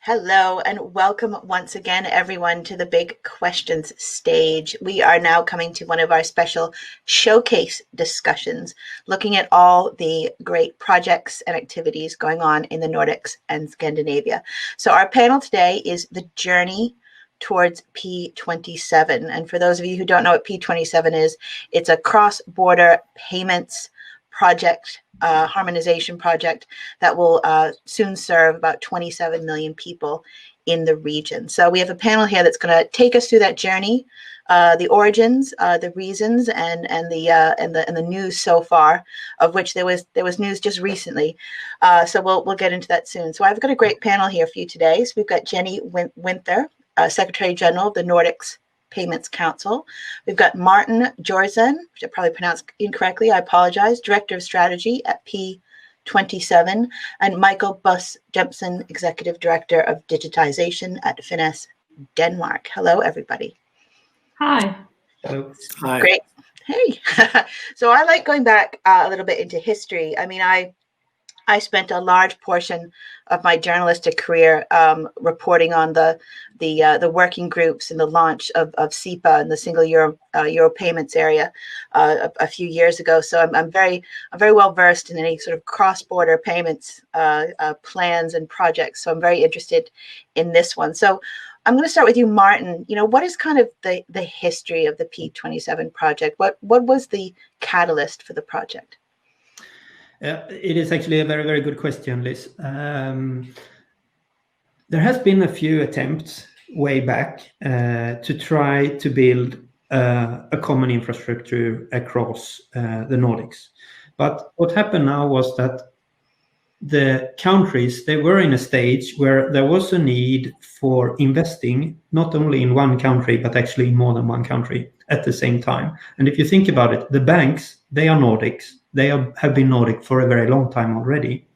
Hello and welcome once again, everyone, to the Big Questions stage. We are now coming to one of our special showcase discussions, looking at all the great projects and activities going on in the Nordics and Scandinavia. So our panel today is the journey towards P27. And for those of you who don't know what P27 is, it's a cross-border payments project, harmonization project that will soon serve about 27 million people in the region. So we have a panel here that's going to take us through that journey, the origins, the reasons, and the news so far, of which there was news just recently. So we'll get into that soon. So I've got a great panel here for you today. So we've got Jenny Winther, Secretary General of the Nordics Payments Council. We've got Martin Jorzen, which I probably pronounced incorrectly, I apologize, Director of Strategy at P27, and Michael Buss Jepsen, Executive Director of Digitization at Finance Denmark. Hello, everybody. Hi. Hello. Hi. Great. Hey. So I like going back a little bit into history. I mean, I spent a large portion of my journalistic career reporting on the working groups and the launch of SEPA and the single euro payments area a few years ago. So I'm very well versed in any sort of cross-border payments plans and projects. So I'm very interested in this one. So I'm going to start with you, Martin. You know, what is kind of the history of the P27 project? What was the catalyst for the project? It is actually a very, very good question, Liz. There has been a few attempts way back to try to build a common infrastructure across the Nordics. But what happened now was that the countries, they were in a stage where there was a need for investing not only in one country, but actually in more than one country at the same time. And if you think about it, the banks, they are Nordics. They have been Nordic for a very long time already.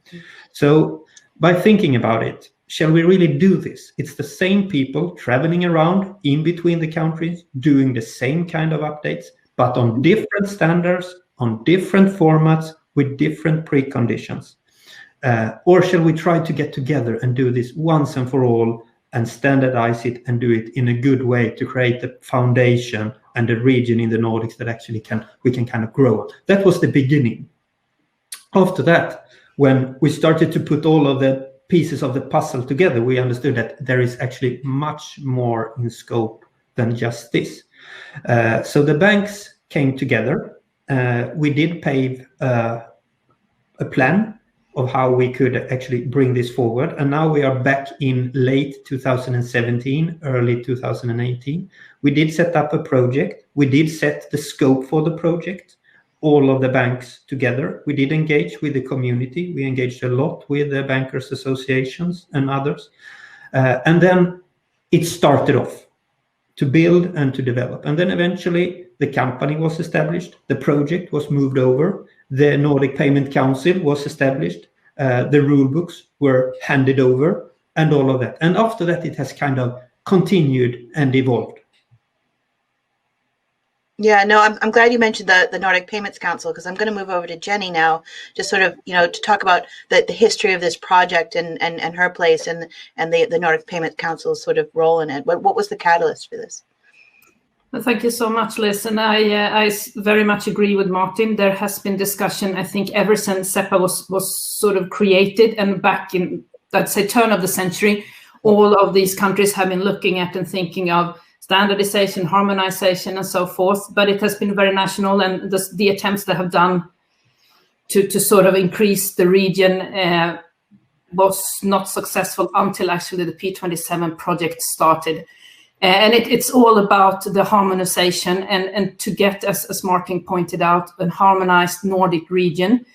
So by thinking about it, shall we really do this? It's the same people traveling around in between the countries, doing the same kind of updates, but on different standards, on different formats, with different preconditions. Or shall we try to get together and do this once and for all and standardize it and do it in a good way to create the foundation and the region in the Nordics that actually we can kind of grow. That was the beginning. After that, when we started to put all of the pieces of the puzzle together, we understood that there is actually much more in scope than just this. So the banks came together. We did pave a plan of how we could actually bring this forward. And now we are back in late 2017, early 2018. We did set up a project. We did set the scope for the project, all of the banks together. We did engage with the community. We engaged a lot with the bankers associations and others. And then it started off to build and to develop. And then eventually the company was established. The project was moved over. The Nordic Payment Council was established. The rule books were handed over and all of that. And after that, it has kind of continued and evolved. Yeah, no, I'm glad you mentioned the Nordic Payments Council, because I'm going to move over to Jenny now, just sort of, to talk about the history of this project and her place and the Nordic Payments Council's sort of role in it. What was the catalyst for this? Well, thank you so much, Liz. And I very much agree with Martin. There has been discussion, I think, ever since SEPA was sort of created, and back in, let's say, turn of the century, all of these countries have been looking at and thinking of standardization, harmonization, and so forth. But it has been very national, and the attempts that have done to sort of increase the region was not successful until actually the P27 project started. And it's all about the harmonization and to get, as Martin pointed out, a harmonized Nordic region.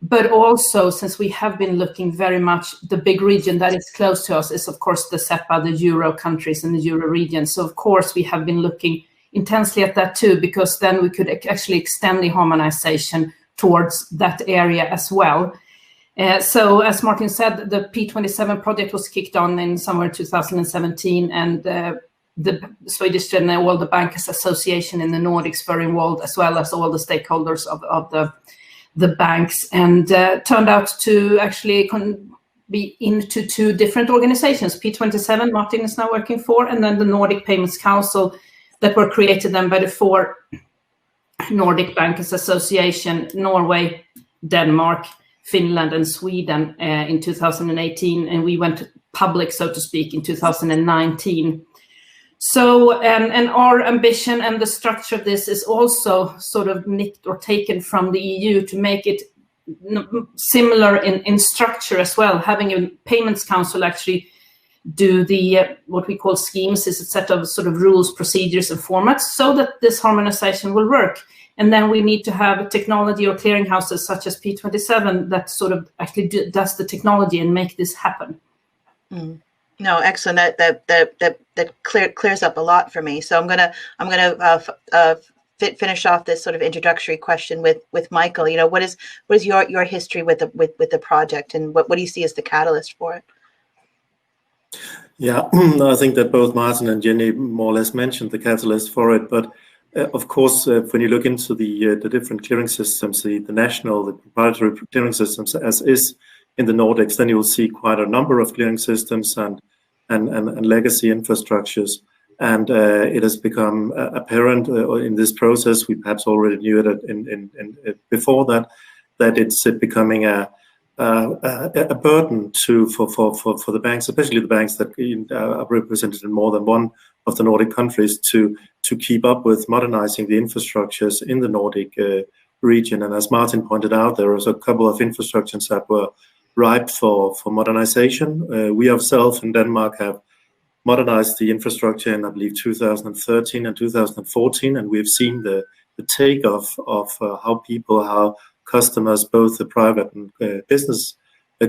But also, since we have been looking very much, the big region that is close to us is, of course, the SEPA, the Euro countries and the Euro region. So, of course, we have been looking intensely at that too, because then we could actually extend the harmonization towards that area as well. So, as Martin said, the P27 project was kicked on in somewhere 2017, and the Swedish and all the Bankers Association in the Nordics were involved, as well as all the stakeholders of the banks, and turned out to actually be into two different organizations. P27, Martin is now working for, and then the Nordic Payments Council that were created then by the 4 Nordic Bankers Association, Norway, Denmark, Finland, and Sweden in 2018, and we went public, so to speak, in 2019. So, and our ambition and the structure of this is also sort of nicked or taken from the EU to make it similar in structure as well. Having a payments council actually do the what we call schemes is a set of sort of rules, procedures, and formats so that this harmonization will work. And then we need to have technology or clearinghouses such as P27 that sort of actually does the technology and make this happen. Mm. No, excellent. That clears up a lot for me. So I'm gonna finish off this sort of introductory question with Michael. You know, what is your history with the project, and what do you see as the catalyst for it? Yeah, I think that both Martin and Jenny more or less mentioned the catalyst for it. But of course, when you look into the different clearing systems, the national, the proprietary clearing systems, as is in the Nordics, then you'll see quite a number of clearing systems and legacy infrastructures. And it has become apparent in this process, we perhaps already knew it before that it's becoming a burden for the banks, especially the banks that are represented in more than one of the Nordic countries, to keep up with modernizing the infrastructures in the Nordic region. And as Martin pointed out, there was a couple of infrastructures that were ripe for modernization. We ourselves in Denmark have modernized the infrastructure in, I believe, 2013 and 2014, and we've seen the takeoff of how customers, both the private and business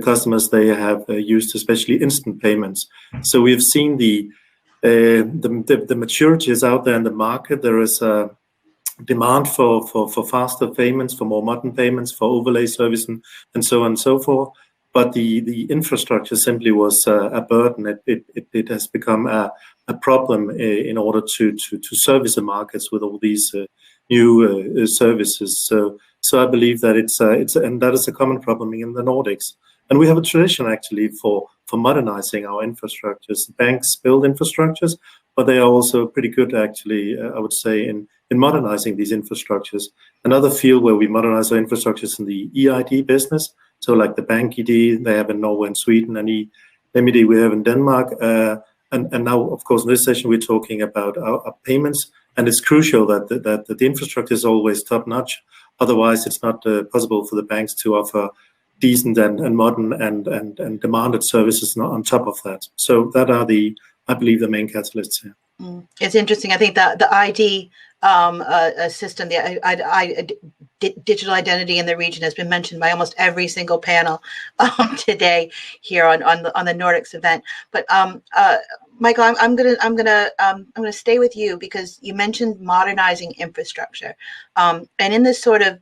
customers, they have used especially instant payments. So we've seen the maturity is out there in the market. There is a demand for faster payments, for more modern payments, for overlay service, and so on and so forth. But the infrastructure simply was a burden. It has become a problem in order to service the markets with all these new services. So I believe that it's and that is a common problem in the Nordics. And we have a tradition actually for modernizing our infrastructures. Banks build infrastructures, but they are also pretty good actually, I would say, in modernizing these infrastructures. Another field where we modernize our infrastructures in the eID business. So like the bank ID they have in Norway and Sweden, and eMID we have in Denmark. And now, of course, in this session, we're talking about our payments. And it's crucial that the infrastructure is always top-notch. Otherwise, it's not possible for the banks to offer decent and modern and demanded services on top of that. So that are I believe, the main catalysts here. It's interesting. I think that the ID system, the digital identity in the region, has been mentioned by almost every single panel today here on the Nordics event. But Michael, I'm gonna stay with you because you mentioned modernizing infrastructure, and in this sort of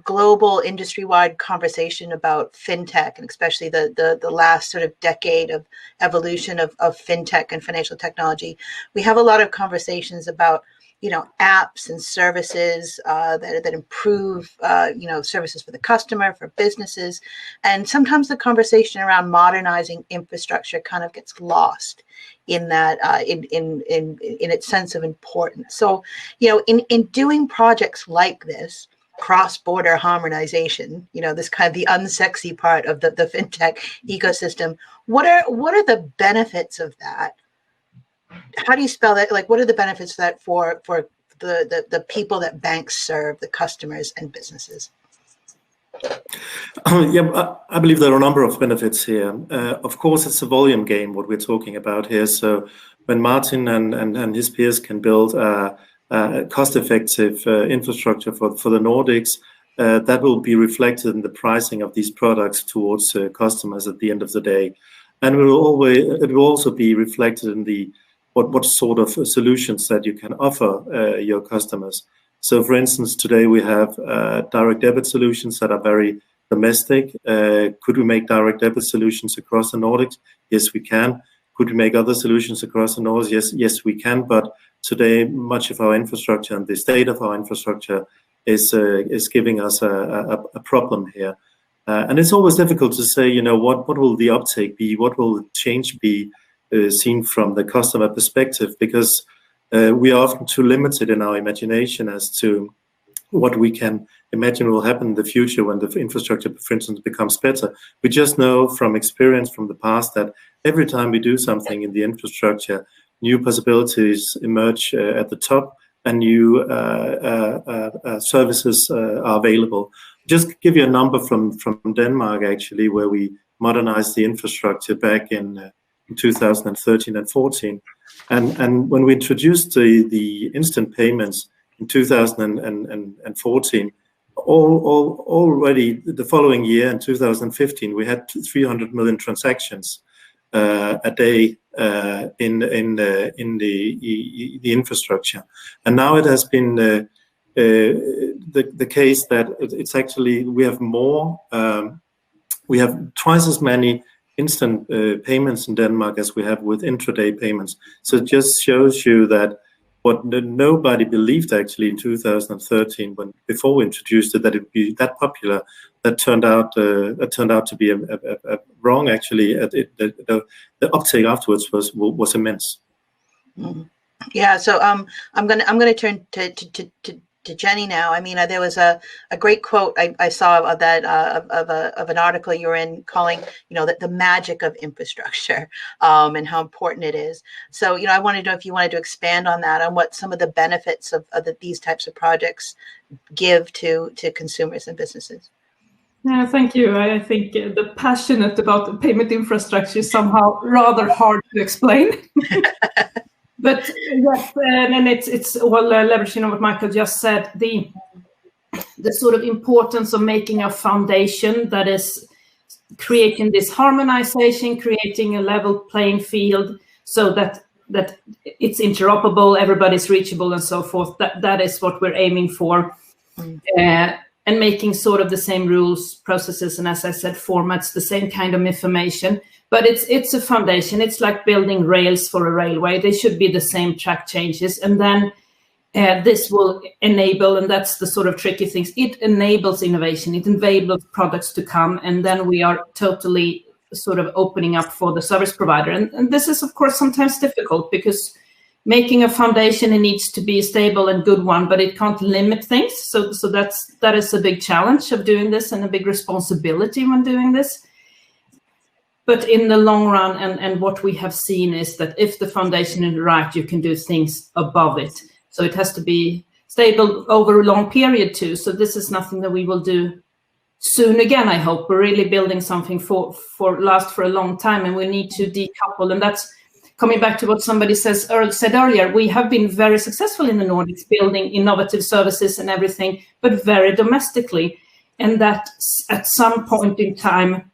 global industry-wide conversation about fintech, and especially the last sort of decade of evolution of fintech and financial technology, we have a lot of conversations about apps and services that improve services for the customer, for businesses, and sometimes the conversation around modernizing infrastructure kind of gets lost in that in its sense of importance. So in doing projects like this, cross-border harmonization, this kind of the unsexy part of the fintech ecosystem, what are the benefits of that? How do you spell that? Like, what are the benefits of that for the people that banks serve, the customers and businesses? Yeah, I believe there are a number of benefits here. Of course, it's a volume game, what we're talking about here. So when Martin and his peers can build a cost-effective infrastructure for the Nordics, that will be reflected in the pricing of these products towards customers at the end of the day. And it will also be reflected in what sort of solutions that you can offer your customers. So, for instance, today we have direct debit solutions that are very domestic. Could we make direct debit solutions across the Nordics? Yes, we can. Could we make other solutions across the Nordics? Yes, we can. But today, much of our infrastructure and the state of our infrastructure is giving us a problem here. And it's always difficult to say, what will the uptake be? What will the change be seen from the customer perspective? Because we are often too limited in our imagination as to what we can imagine will happen in the future when the infrastructure, for instance, becomes better. We just know from experience from the past that every time we do something in the infrastructure, new possibilities emerge at the top, and new services are available. Just give you a number from Denmark, actually, where we modernized the infrastructure back in 2013 and 14. And when we introduced the instant payments in 2014, already the following year, in 2015, we had 300 million transactions a day in the infrastructure. And now it has been the case that it's actually, we have twice as many instant payments in Denmark as we have with intraday payments. So it just shows you that what nobody believed actually in 2013, before we introduced it, that it would be that popular, that turned out to be a wrong. Actually, the uptake afterwards was immense. Mm-hmm. Yeah. So I'm gonna turn to Jenny now. I mean, there was a great quote I saw of that of an article you were in, calling the magic of infrastructure and how important it is. So I wanted to know if you wanted to expand on that, on what some of the benefits of these types of projects give to consumers and businesses. Yeah, thank you. I think the passionate about the payment infrastructure is somehow rather hard to explain. But yes, and it's all leveraging on what Michael just said, the sort of importance of making a foundation that is creating this harmonization, creating a level playing field, so that it's interoperable, everybody's reachable, and so forth. That is what we're aiming for, and making sort of the same rules, processes, and, as I said, formats, the same kind of information. But it's a foundation. It's like building rails for a railway. They should be the same track changes. And then this will enable, and that's the sort of tricky things, it enables innovation. It enables products to come. And then we are totally sort of opening up for the service provider. And this is, of course, sometimes difficult, because making a foundation, it needs to be a stable and good one, but it can't limit things. So that is a big challenge of doing this, and a big responsibility when doing this. But in the long run, and what we have seen is that if the foundation is right, you can do things above it. So it has to be stable over a long period too. So this is nothing that we will do soon again, I hope. We're really building something for last for a long time, and we need to decouple. And that's coming back to what somebody said earlier. We have been very successful in the Nordics building innovative services and everything, but very domestically. And that at some point in time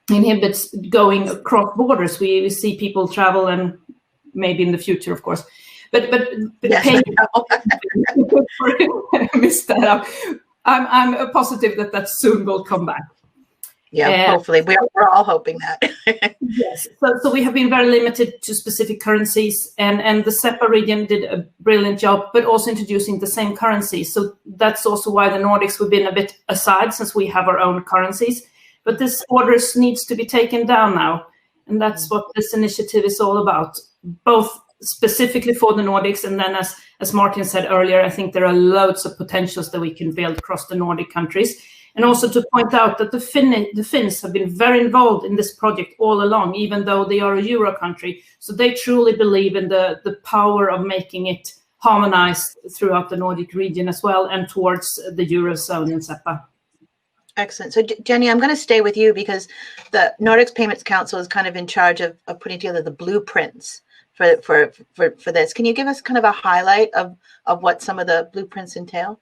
inhibits going across borders. We see people travel, and maybe in the future, of course. But yes, I missed that up. I'm positive that soon will come back. Yeah, hopefully. We're all hoping that. Yes. So we have been very limited to specific currencies, and the SEPA region did a brilliant job, but also introducing the same currency. So that's also why the Nordics have been a bit aside, since we have our own currencies. But this orders needs to be taken down now. And that's what this initiative is all about, both specifically for the Nordics. And then, as Martin said earlier, I think there are loads of potentials that we can build across the Nordic countries. And also to point out that the Finns have been very involved in this project all along, even though they are a Euro country. So they truly believe in the power of making it harmonized throughout the Nordic region as well, and towards the Eurozone and SEPA. Excellent. So Jenny, I'm going to stay with you, because the Nordics Payments Council is kind of in charge of putting together the blueprints for this. Can you give us kind of a highlight of what some of the blueprints entail?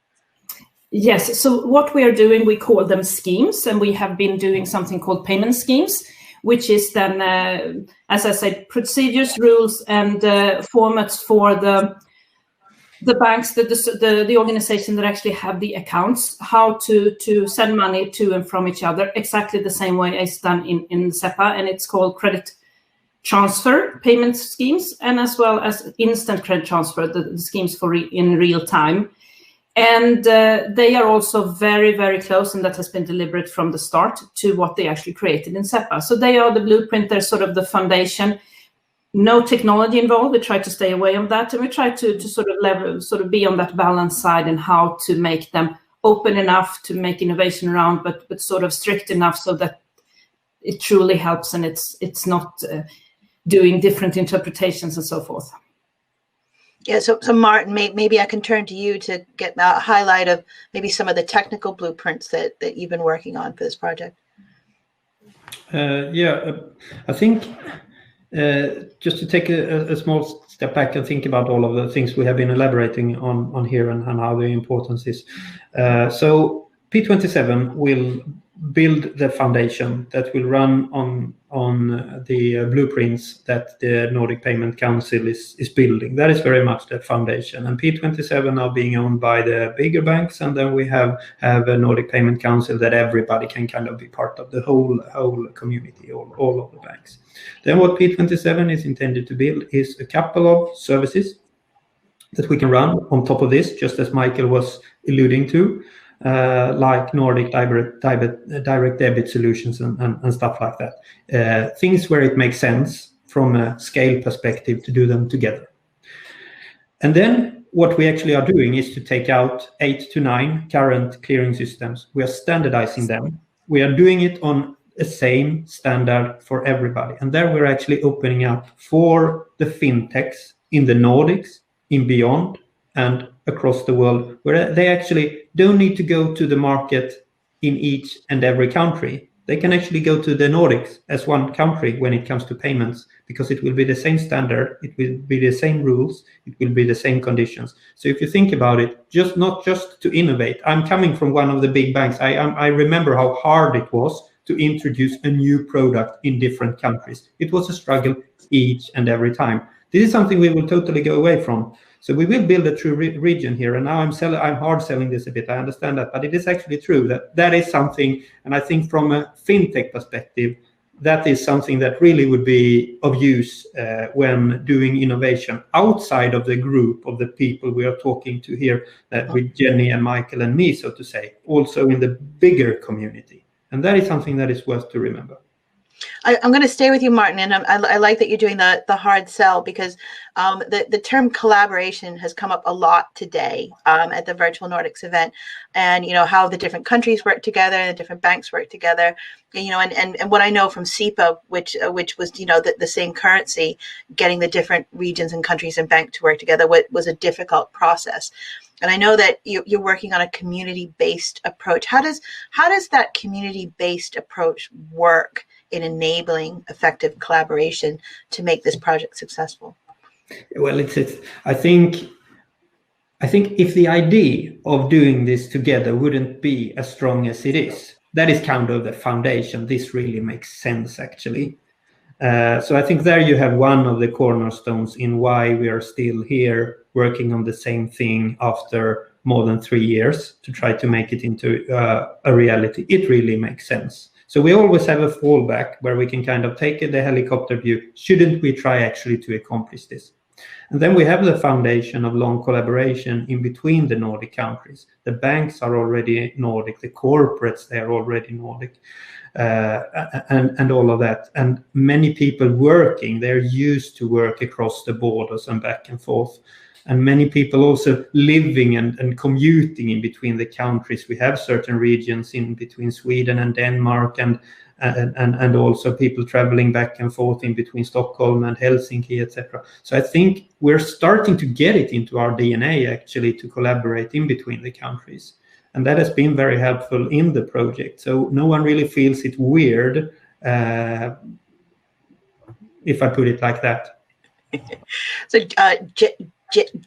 Yes. So what we are doing, we call them schemes, and we have been doing something called payment schemes, which is then, as I said, procedures, rules, and formats for the banks, the organization that actually have the accounts, how to send money to and from each other, exactly the same way as done in SEPA, and it's called credit transfer payment schemes, and as well as instant credit transfer, the schemes for in real time. And they are also very, very close, and that has been deliberate from the start, to what they actually created in SEPA. So they are the blueprint, they're sort of the foundation. No technology involved. We try to stay away from that, and we try to sort of be on that balance side, and how to make them open enough to make innovation around, but sort of strict enough so that it truly helps, and it's not doing different interpretations and so forth. Yeah, so Martin, maybe I can turn to you to get a highlight of maybe some of the technical blueprints that you've been working on for this project. I think just to take a small step back and think about all of the things we have been elaborating on here, and how the importance is. So P27 will build the foundation that will run on the blueprints that the Nordic Payment Council is building. That is very much the foundation. And P27 are being owned by the bigger banks, and then we have a Nordic Payment Council that everybody can kind of be part of, the whole community, all of the banks. Then what P27 is intended to build is a couple of services that we can run on top of this, just as Michael was alluding to. Like Nordic direct debit solutions and stuff like that. Things where it makes sense from a scale perspective to do them together. And then what we actually are doing is to take out 8 to 9 current clearing systems. We are standardizing them. We are doing it on the same standard for everybody. And there we're actually opening up for the fintechs in the Nordics, in beyond, and across the world, where they actually don't need to go to the market in each and every country. They can actually go to the Nordics as one country when it comes to payments, because it will be the same standard, it will be the same rules, it will be the same conditions. So if you think about it, not just to innovate. I'm coming from one of the big banks. I remember how hard it was to introduce a new product in different countries. It was a struggle each and every time. This is something we will totally go away from. So we will build a true region here. And now I'm hard selling this a bit. I understand that, but it is actually true that is something. And I think from a fintech perspective, that is something that really would be of use when doing innovation outside of the group of the people we are talking to here, with Jenny and Michael and me, so to say, also in the bigger community. And that is something that is worth to remember. I'm going to stay with you, Martin, and I like that you're doing the hard sell, because the term collaboration has come up a lot today at the Virtual Nordics event, and how the different countries work together and the different banks work together, and what I know from SEPA, which was the same currency, getting the different regions and countries and banks to work together was a difficult process. And I know that you're working on a community-based approach. How does that community-based approach work in enabling effective collaboration to make this project successful? Well, I think if the idea of doing this together wouldn't be as strong as it is, that is kind of the foundation. This really makes sense, actually. So I think there you have one of the cornerstones in why we are still here working on the same thing after more than 3 years to try to make it into a reality. It really makes sense. So we always have a fallback where we can kind of take the helicopter view. Shouldn't we try actually to accomplish this? And then we have the foundation of long collaboration in between the Nordic countries. The banks are already Nordic, the corporates, they are already Nordic, and all of that. And many people working, they're used to work across the borders and back and forth. And many people also living and commuting in between the countries. We have certain regions in between Sweden and Denmark, and also people traveling back and forth in between Stockholm and Helsinki, etc. So I think we're starting to get it into our DNA, actually, to collaborate in between the countries. And that has been very helpful in the project. So no one really feels it weird, if I put it like that. So,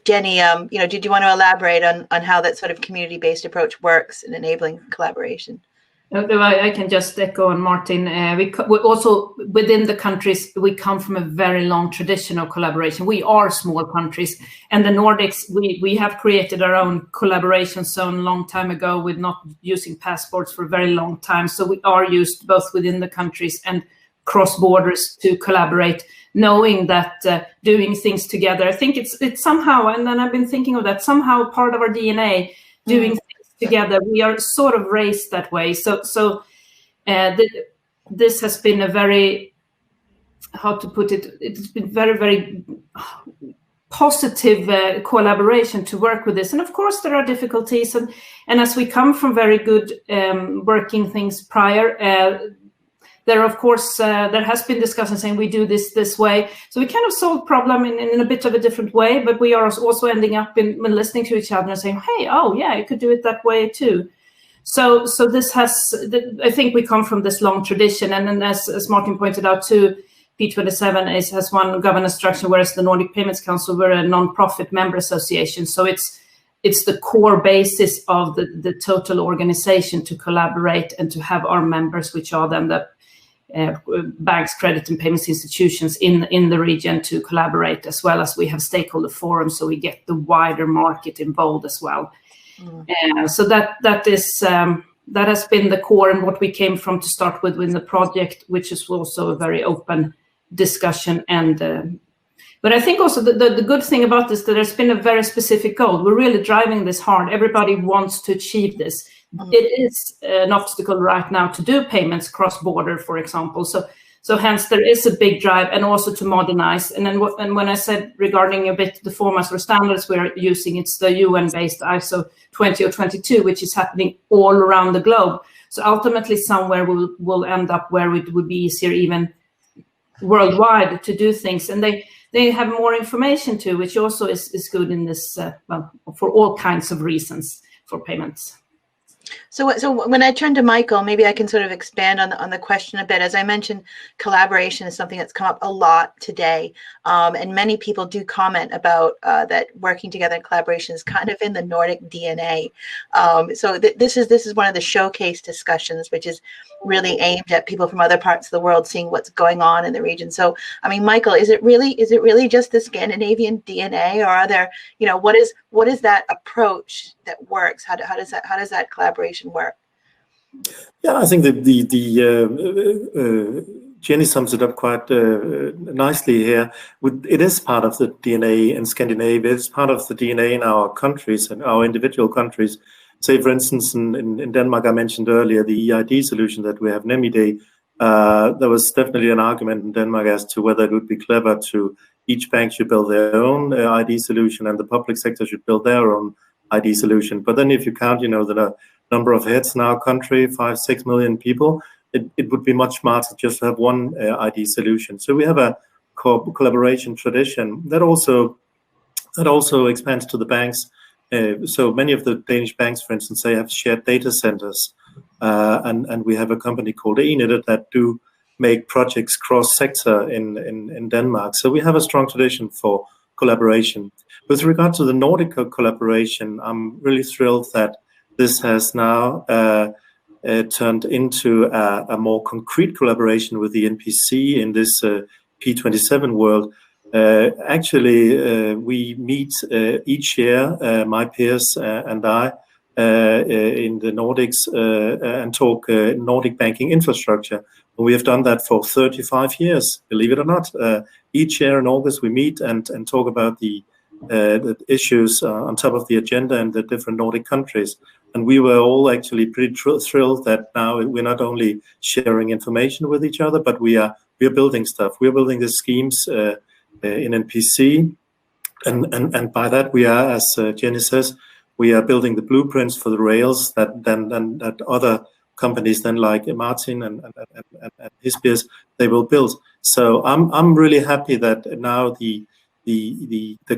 Jenny, did you want to elaborate on how that sort of community-based approach works in enabling collaboration? I can just echo on Martin. We also, within the countries, we come from a very long tradition of collaboration. We are small countries, and the Nordics, we have created our own collaboration zone a long time ago with not using passports for a very long time. So we are used both within the countries and cross borders to collaborate, knowing that doing things together, I think it's somehow, and then I've been thinking of that, somehow part of our DNA doing things together. We are sort of raised that way. So this has been a very, how to put it, it's been very, very positive collaboration to work with this. And of course there are difficulties, and as we come from very good working things prior, there of course there has been discussion saying we do this way, so we kind of solve problem in a bit of a different way, but we are also ending up in listening to each other and saying, hey, oh yeah, you could do it that way too. So this has, I think we come from this long tradition, and then as Martin pointed out too, P27 has one governance structure, whereas the Nordic Payments Council, we're a non-profit member association. So it's the core basis of the total organization to collaborate and to have our members, which are then the banks, credit and payments institutions in the region, to collaborate, as well as we have stakeholder forums, so we get the wider market involved as well. So that has been the core and what we came from to start with in the project, which is also a very open discussion. And but I think also the good thing about this, that there's been a very specific goal. We're really driving this hard. Everybody wants to achieve this. It is an obstacle right now to do payments cross-border, for example. So hence there is a big drive, and also to modernize. And then when I said regarding a bit the formats or standards we're using, it's the UN-based ISO 20022, which is happening all around the globe. So ultimately somewhere we'll end up where it would be easier even worldwide to do things. And they have more information too, which also is good in this, for all kinds of reasons for payments. So when I turn to Michael, maybe I can sort of expand on the question a bit. As I mentioned, collaboration is something that's come up a lot today, and many people do comment about that working together in collaboration is kind of in the Nordic DNA. So this is one of the showcase discussions, which is really aimed at people from other parts of the world seeing what's going on in the region. So, I mean, Michael, is it really just the Scandinavian DNA, or are there, what is that approach that works? How does that collaboration work? Yeah, I think Jenny sums it up quite nicely here. It is part of the DNA in Scandinavia. It's part of the DNA in our countries and our individual countries. Say, for instance, in Denmark, I mentioned earlier the EID solution that we have, NemID. There was definitely an argument in Denmark as to whether it would be clever to each bank should build their own ID solution and the public sector should build their own ID solution. But then if you count, the number of heads in our country, 5-6 million people, it would be much smarter just to have one ID solution. So we have a collaboration tradition that also expands to the banks. So many of the Danish banks, for instance, they have shared data centers, and we have a company called Enid that do make projects cross-sector in Denmark. So we have a strong tradition for collaboration. With regard to the Nordic collaboration, I'm really thrilled that this has now turned into a more concrete collaboration with the NPC in this P27 world. Actually, we meet each year, my peers and I, in the Nordics and talk Nordic banking infrastructure. And we have done that for 35 years, believe it or not. Each year in August, we meet and talk about the issues on top of the agenda in the different Nordic countries. And we were all actually pretty thrilled that now we're not only sharing information with each other, but we are building stuff. We're building the schemes in NPC. And by that, we are, as Jenny says, we are building the blueprints for the rails that other companies then like Martin and his peers, they will build. So I'm really happy that now the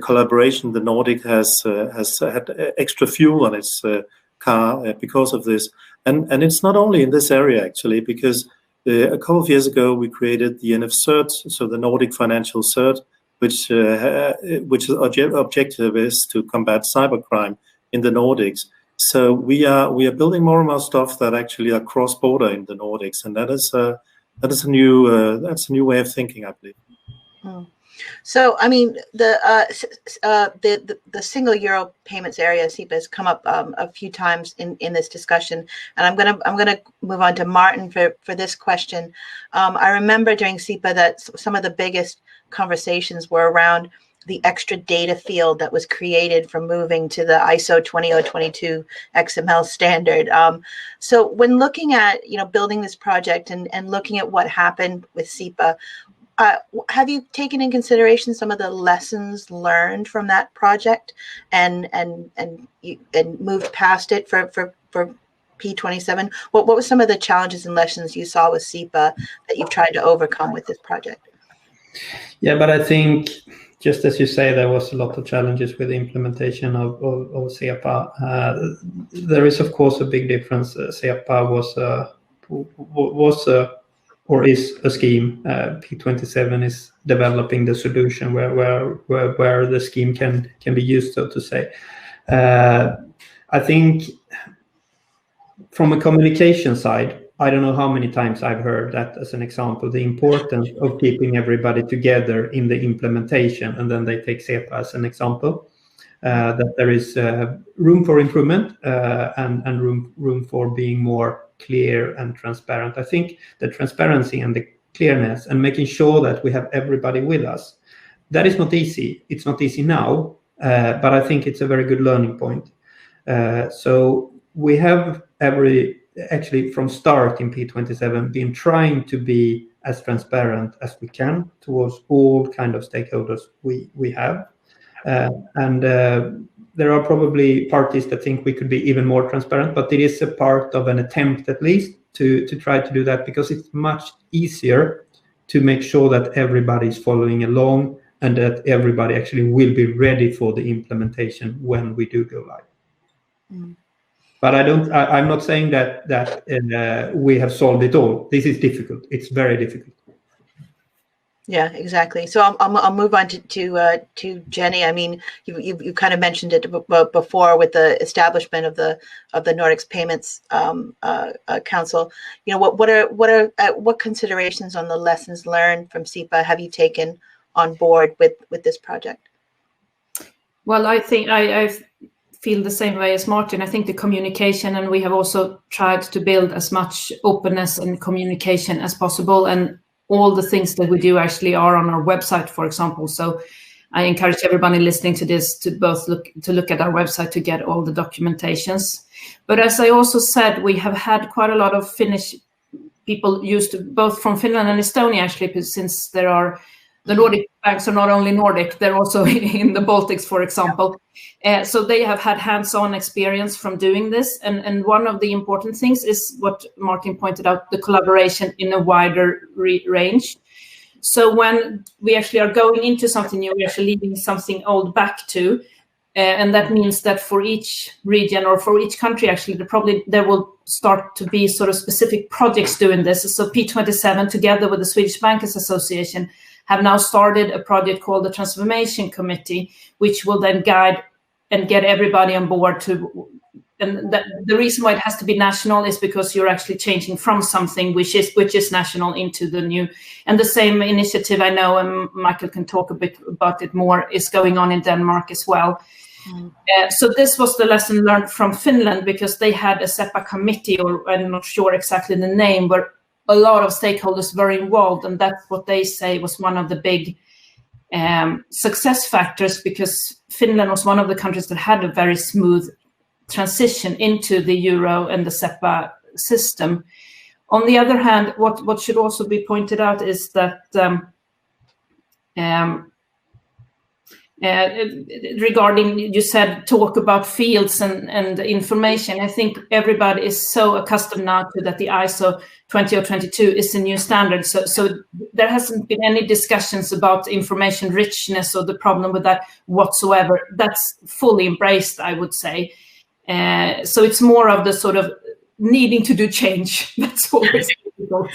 collaboration, the Nordic has had extra fuel on its car because of this. And it's not only in this area, actually, because a couple of years ago, we created the NF CERT, so the Nordic Financial CERT, which objective is to combat cybercrime in the Nordics. So we are building more and more stuff that actually are cross-border in the Nordics, and that is a new way of thinking, I believe. So, I mean, the single euro payments area, SEPA, has come up a few times in this discussion, and I'm gonna move on to Martin for this question. I remember during SEPA that some of the biggest conversations were around the extra data field that was created from moving to the ISO 20022 XML standard. So when looking at, building this project and looking at what happened with SEPA, have you taken in consideration some of the lessons learned from that project and moved past it for P27? What were some of the challenges and lessons you saw with SEPA that you've tried to overcome with this project? Yeah, but I think, just as you say, there was a lot of challenges with the implementation of SEPA. There is, of course, a big difference. SEPA or is a scheme. P27 is developing the solution where the scheme can be used, so to say. I think from a communication side, I don't know how many times I've heard that as an example, the importance of keeping everybody together in the implementation, and then they take SEPA as an example, that there is room for improvement and room for being more clear and transparent. I think the transparency and the clearness and making sure that we have everybody with us, that is not easy. It's not easy now, but I think it's a very good learning point. So we have actually from start in P27 been trying to be as transparent as we can towards all kind of stakeholders we have. And there are probably parties that think we could be even more transparent, but it is a part of an attempt at least to try to do that, because it's much easier to make sure that everybody is following along and that everybody actually will be ready for the implementation when we do go live. Mm. But I'm not saying that we have solved it all. This is difficult. It's very difficult. Yeah, exactly. So I'll move on to Jenny. I mean, you kind of mentioned it before with the establishment of the Nordics Payments Council. What considerations on the lessons learned from SEPA have you taken on board with this project? Well, I think I feel the same way as Martin. I think the communication, and we have also tried to build as much openness and communication as possible, and all the things that we do actually are on our website, for example. So I encourage everybody listening to this to look at our website to get all the documentations. But as I also said, we have had quite a lot of Finnish people used both from Finland and Estonia, actually, since the Nordic banks are not only Nordic, they're also in the Baltics, for example. So they have had hands-on experience from doing this. And one of the important things is what Martin pointed out, the collaboration in a wider range. So when we actually are going into something new, we're actually leaving something old back to. And that means that for each region or for each country, actually, there will start to be sort of specific projects doing this. So P27, together with the Swedish Bankers Association, have now started a project called the Transformation Committee, which will then guide and get everybody on board to. And the reason why it has to be national is because you're actually changing from something which is national into the new. And the same initiative, I know, and Michael can talk a bit about it more, is going on in Denmark as well. So this was the lesson learned from Finland, because they had a SEPA committee, or I'm not sure exactly the name, but a lot of stakeholders were involved, and that's what they say was one of the big success factors, because Finland was one of the countries that had a very smooth transition into the euro and the SEPA system. On the other hand, what should also be pointed out is that regarding, you said, talk about fields and information. I think everybody is so accustomed now to that the ISO 20022 is a new standard. So there hasn't been any discussions about information richness or the problem with that whatsoever. That's fully embraced, I would say. So it's more of the sort of needing to do change. That's always difficult.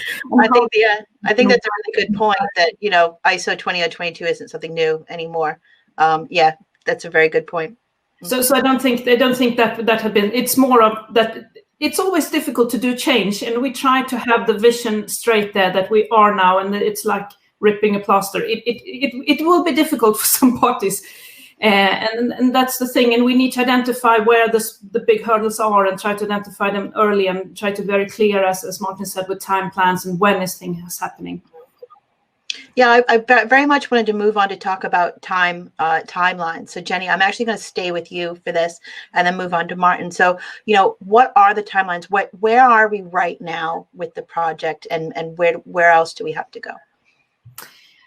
I think that's a really good point, that ISO 20022 isn't something new anymore. Yeah, that's a very good point. So I don't think that had been. It's more of that. It's always difficult to do change, and we try to have the vision straight there that we are now, and it's like ripping a plaster. It will be difficult for some parties, and that's the thing. And we need to identify where the big hurdles are and try to identify them early, and try to be very clear, as Martin said, with time plans and when this thing is happening. Yeah, I very much wanted to move on to talk about timelines. So Jenny, I'm actually going to stay with you for this and then move on to Martin. So, what are the timelines? Where are we right now with the project, and where else do we have to go?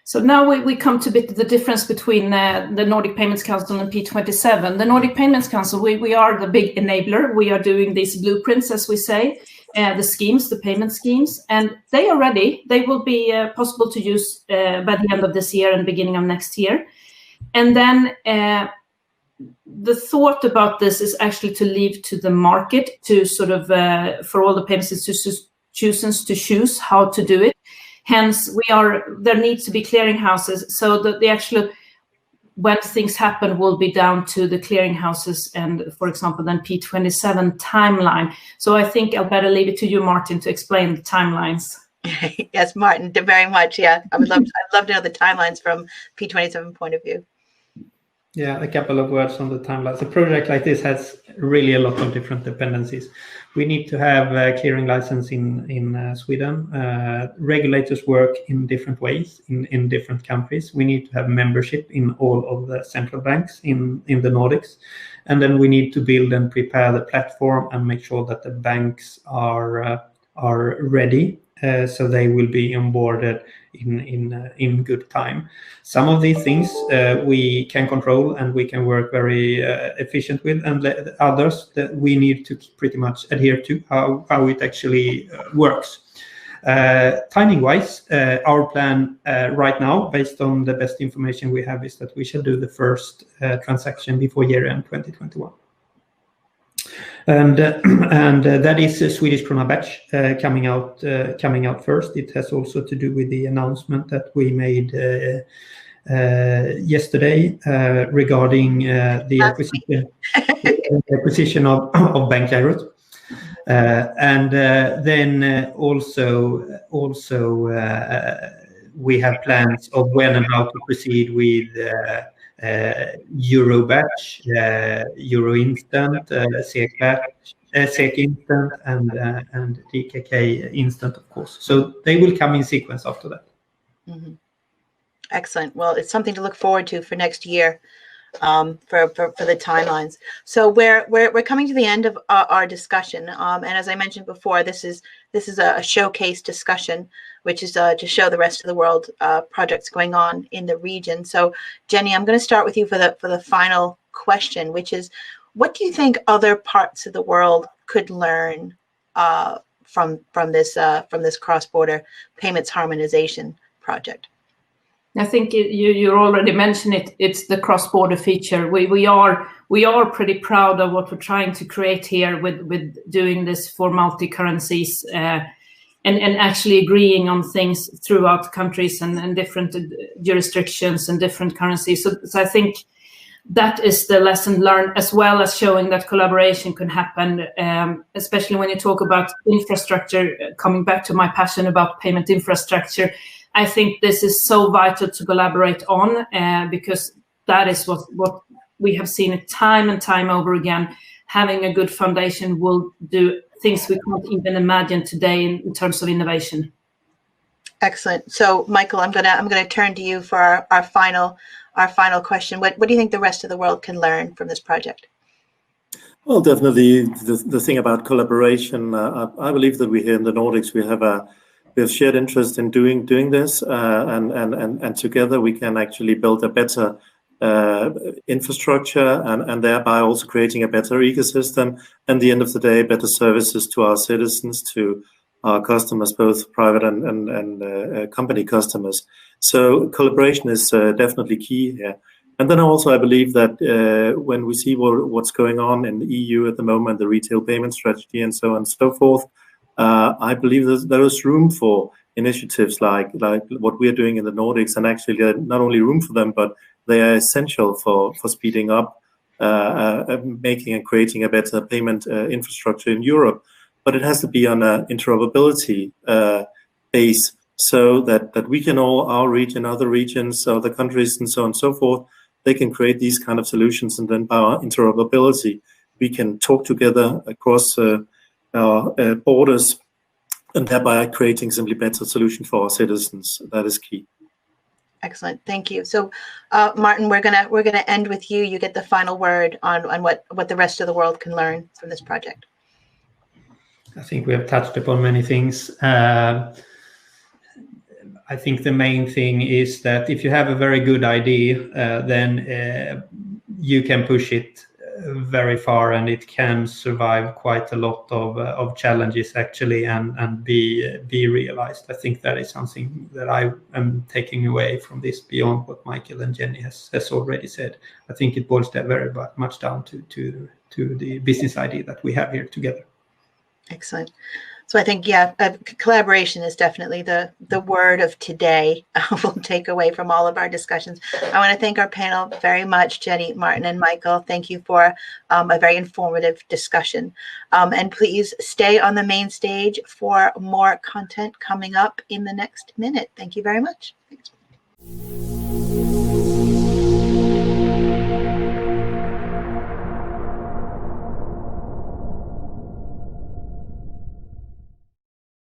So now we come to a bit the difference between the Nordic Payments Council and P27. The Nordic Payments Council, we are the big enabler. We are doing these blueprints, as we say, the schemes, the payment schemes, and they are ready. They will be possible to use by the end of this year and beginning of next year. And then the thought about this is actually to leave to the market to sort of, for all the payment institutions to choose how to do it. Hence, there needs to be clearinghouses, so that the actual, when things happen, will be down to the clearinghouses and, for example, then P27 Timeline. So I think I'll better leave it to you, Martin, to explain the timelines. Yes, Martin, very much. Yeah, I'd love to know the timelines from P27 point of view. Yeah, a couple of words on the timelines. A project like this has really a lot of different dependencies. We need to have a clearing license in Sweden. Regulators work in different ways in different countries. We need to have membership in all of the central banks in the Nordics. And then we need to build and prepare the platform and make sure that the banks are ready, so they will be onboarded in good time. Some of these things we can control and we can work very efficient with, and others that we need to pretty much adhere to how it actually works. Timing wise, our plan right now, based on the best information we have, is that we shall do the first transaction before year end 2021. And that is a Swedish krona batch coming out first. It has also to do with the announcement that we made yesterday regarding the acquisition of Bank Girot. And then also we have plans of when and how to proceed with Euro batch, Euro instant, SEK batch, SEK instant, and DKK instant, of course. So they will come in sequence after that. Mm-hmm. Excellent. Well, it's something to look forward to for next year, for the timelines. So we're coming to the end of our discussion, and as I mentioned before, this is a showcase discussion, which is to show the rest of the world projects going on in the region. So Jenny, I'm going to start with you for the final question, which is, what do you think other parts of the world could learn from this cross-border payments harmonization project? I think you already mentioned it. It's the cross-border feature. We are pretty proud of what we're trying to create here with doing this for multi-currencies and actually agreeing on things throughout countries and different jurisdictions and different currencies. So I think that is the lesson learned, as well as showing that collaboration can happen, especially when you talk about infrastructure. Coming back to my passion about payment infrastructure, I think this is so vital to collaborate on, because that is what we have seen time and time over again. Having a good foundation will do things we can't even imagine today in terms of innovation. Excellent. So, Michael, I'm gonna turn to you for our final question. What do you think the rest of the world can learn from this project? Well, definitely the thing about collaboration. I believe that we here in the Nordics we have shared interest in doing this, and together we can actually build a better infrastructure and thereby also creating a better ecosystem, and at the end of the day, better services to our citizens, to our customers, both private and company customers. So collaboration is definitely key here. And then also I believe that when we see what's going on in the EU at the moment, the retail payment strategy and so on and so forth, I believe there is room for initiatives like what we are doing in the Nordics, and actually not only room for them, but they are essential for speeding up making and creating a better payment infrastructure in Europe. But it has to be on an interoperability base, so that we can our region, other regions, other countries, and so on and so forth, they can create these kind of solutions, and then by our interoperability, we can talk together across our borders, and thereby creating simply better solution for our citizens. That is key. Excellent. Thank you. So, Martin, we're gonna end with you. You get the final word on what the rest of the world can learn from this project. I think we have touched upon many things. I think the main thing is that if you have a very good idea, then you can push it very far, and it can survive quite a lot of challenges actually, and be realized. I think that is something that I am taking away from this beyond what Michael and Jenny has already said. I think it boils very much down to the business idea that we have here together. Excellent. So I think, collaboration is definitely the word of today. We'll take away from all of our discussions. I want to thank our panel very much, Jenny, Martin, and Michael. Thank you for a very informative discussion. And please stay on the main stage for more content coming up in the next minute. Thank you very much. Thanks.